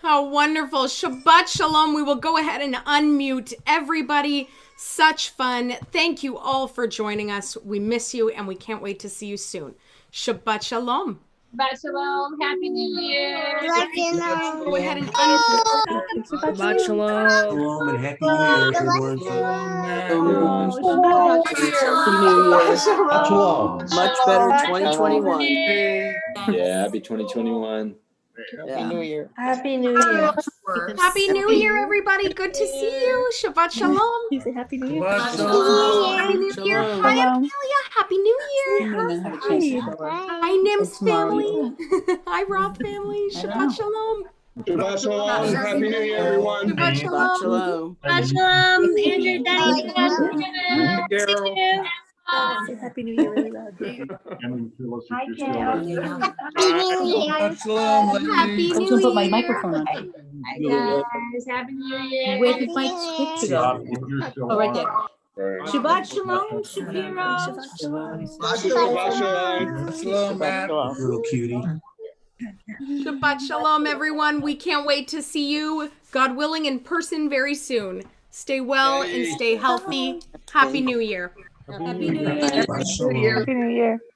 How wonderful. Shabbat Shalom. We will go ahead and unmute everybody. Such fun. Thank you all for joining us. We miss you and we can't wait to see you soon. Shabbat Shalom. Shabbat Shalom. Happy New Year. Go ahead and unmute. Shabbat Shalom. Shalom and Happy New Year, everyone. Everyone. Shalom. Much better 2021. Yeah, happy 2021. Happy New Year. Happy New Year. Happy New Year, everybody. Good to see you. Shabbat Shalom. You say Happy New Year? Happy New Year. Hi, Amelia. Happy New Year. Hi, Nim's family. Hi, Rob family. Shabbat Shalom. Shabbat Shalom. Happy New Year, everyone. Shabbat Shabbat Shalom. Shalom. Shabbat Shalom. Andrew, Daddy. Say Happy New Year really loud. Hi, Kel. Happy New Year. Put my microphone on. Hi, guys. Happy New Year. Where did my switch go? Oh, right there. Shabbat Shalom, Shapiro. Shabbat Shalom. Shabbat Shalom. Little cutie. Shabbat Shalom, everyone. We can't wait to see you, God willing, in person very soon. Stay well and stay healthy. Happy New Year. Happy New Year. Shabbat Shalom. Happy New Year.